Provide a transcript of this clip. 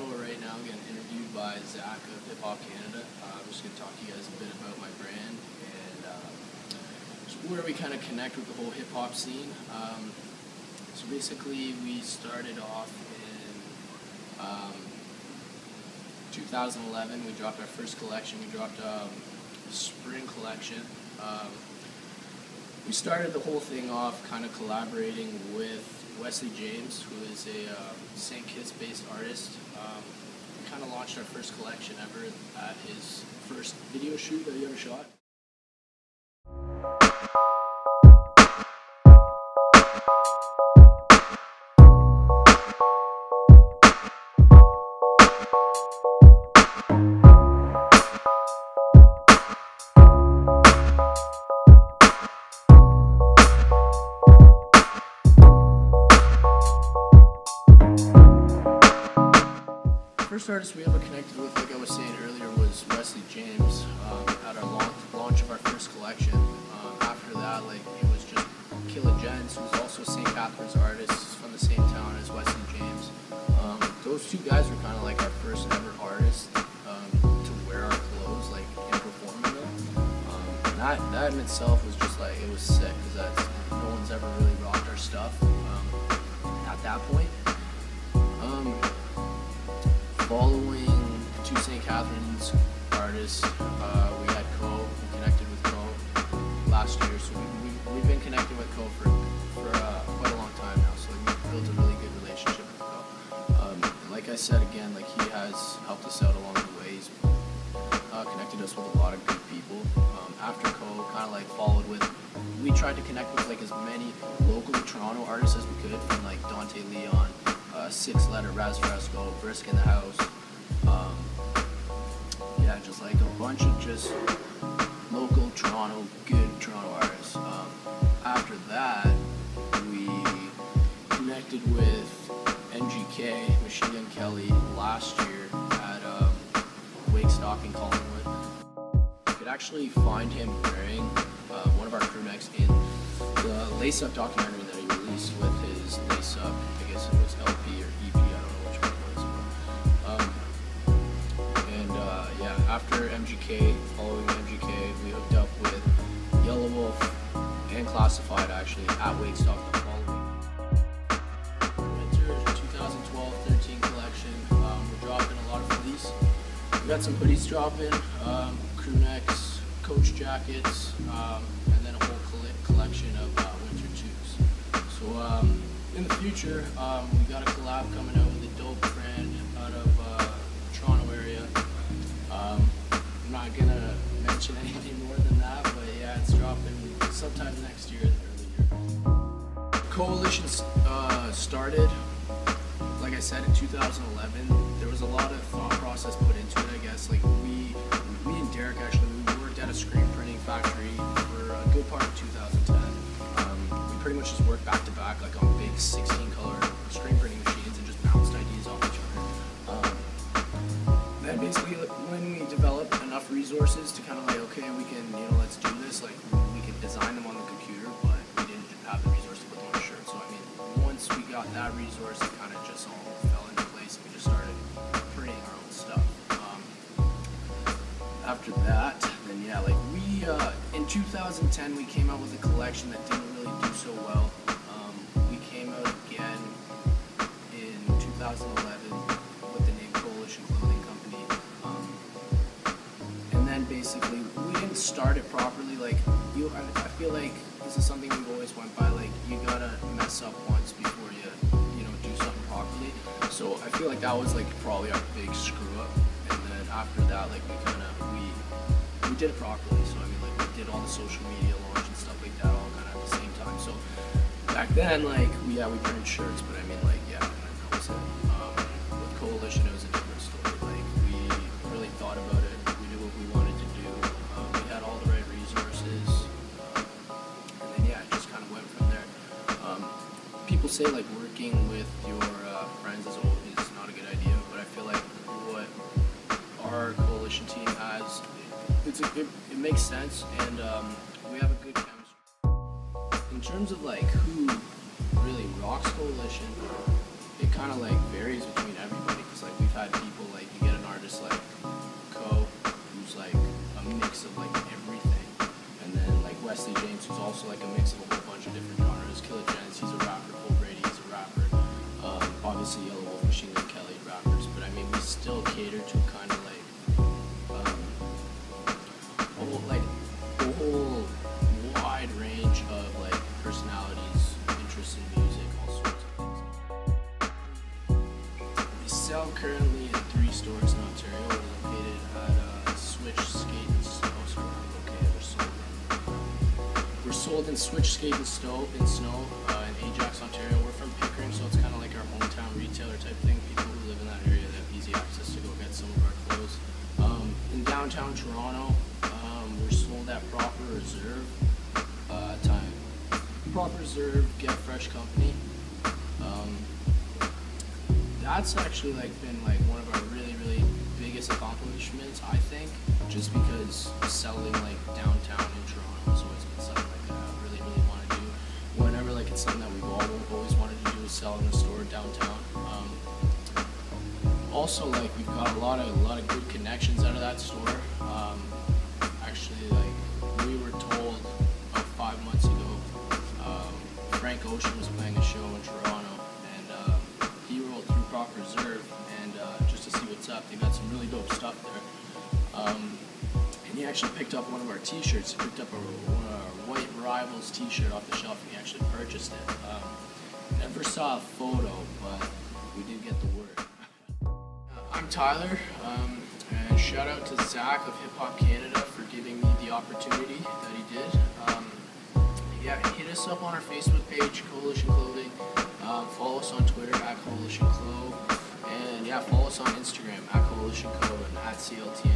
Toronto right now, getting interviewed by Zach of Hip Hop Canada. I'm just going to talk to you guys a bit about my brand and just where we kind of connect with the whole hip hop scene. So basically, we started off in 2011. We dropped our first collection. We dropped a spring collection. We started the whole thing off kind of collaborating with Wesley James, who is a St. Kitts-based artist. We kind of launched our first collection ever at his first video shoot that he ever shot. First artist we ever connected with, like I was saying earlier, was Wesley James at our launch of our first collection. After that, like, it was just Killa Jens, who's also a St. Catharines artist, from the same town as Wesley James. Those two guys were kind of like our first ever artists to wear our clothes, like, and perform in them. And that in itself was just like, it was sick, because no one's ever really rocked our stuff at that point. Following two St. Catharines artists, we had Co. We connected with Co. last year, so we've been connecting with Co. for quite a long time now. So we've built a really good relationship with Co. Like I said again, like, he has helped us out along the way. He's connected us with a lot of good people. After Co. kind of like followed with, we tried to connect with like as many local Toronto artists as we could, from like Dante Leon, Six Letter, Raz Fresco, Brisk in the House. Yeah, just like a bunch of just local Toronto, good Toronto artists. After that, we connected with MGK, Machine Gun Kelly, last year at Wakestock in Collingwood. You could actually find him wearing one of our crew necks in the Lace Up documentary that he released with his Lace Up, I guess it was LP or EP, I don't know which one it was. Yeah, after MGK, following MGK, we hooked up with Yellow Wolf and Classified actually at Wakestock the following winter 2012-13 collection. We're dropping a lot of fleece. We got some hoodies dropping, crew necks, coach jackets, and then a whole collection of winter twos. So in the future, we got a collab coming out with a dope brand out of Toronto area. I'm not gonna mention anything more than that, but yeah, it's dropping sometime next year, early year. Coalition started, like I said, in 2011. There was a lot of thought process put into it, I guess. Like, me and Derek actually, we worked at a screen printing factory for a good part of 2010. We pretty much just worked back to back, like on big 16-color screen printing machines, and just bounced ideas off each other. Then basically, when we developed enough resources to kind of like, okay, we can, let's do this, like, we could design them on the computer, but we didn't have the resource to put them on a shirt. So I mean, once we got that resource, it kind of just all fell into place, and we just started printing our own stuff. After that, then yeah, like, we in 2010 we came out with a collection that didn't really do so well. We came out again in 2011 with the name Coalition Clothing Company, and then basically we didn't start it properly. Like, I feel like this is something we've always went by. Like, you gotta mess up once before you do something properly. So I feel like that was like probably our big screw up. And then after that, like, we did it properly. So I mean, like, we did all the social media launch and stuff like that all kind of at the same time. So back then, like, we printed shirts, but I mean, like, yeah, that was it. With Coalition, it was a different story. Like, we really thought about it. We knew what we wanted to do. We had all the right resources, and then yeah, it just kind of went from there. People say like working with your friends is not a good idea, but I feel like what our Coalition team has, it makes sense, and we have a good chemistry. In terms of like who really rocks Coalition, it kind of like varies between everybody, because Like we've had people like, you get an artist like Co, who's like a mix of like everything, and then like Wesley James, who's also like a mix of a whole bunch of different genres. Killer Jens, he's a rapper. Cole Brady, he's a rapper. Obviously Yellow Wolf, Machine Gun Kelly, rappers. But I mean, we still cater to kind of like a whole wide range of like personalities, interests in music, all sorts of things. We sell currently in 3 stores in Ontario. We're located at Switch Skate and Snow. Sorry, we're sold in Switch Skate and Snow in Ajax, Ontario. We're from Pickering, so it's kind of like our hometown retailer type thing. People who live in that area, they have easy access to go get some of our clothes. In downtown Toronto, we're sold at Proper Reserve, Proper Reserve, Get Fresh Company. That's actually like been like one of our really biggest accomplishments, I think, just because selling like downtown in Toronto has always been something like that I really want to do. Whenever like it's something that we've always wanted to do is sell in a store downtown. Also, like we've got a lot of good connections out of that store. Actually, like we were told about 5 months ago, Frank Ocean was playing a show in Toronto, and he rolled through Proper Reserve, and just to see what's up, they got some really dope stuff there. And he actually picked up one of our T-shirts. He picked up one of our White Rivals T-shirt off the shelf, and he actually purchased it. Never saw a photo, but we did get the word. I'm Tyler, and shout out to Zach of Hip Hop Canada for giving me the opportunity that he did. Yeah, hit us up on our Facebook page, Coalition Clothing. Follow us on Twitter at Coalition Clo, and yeah, follow us on Instagram at Coalition Co and at CLTN.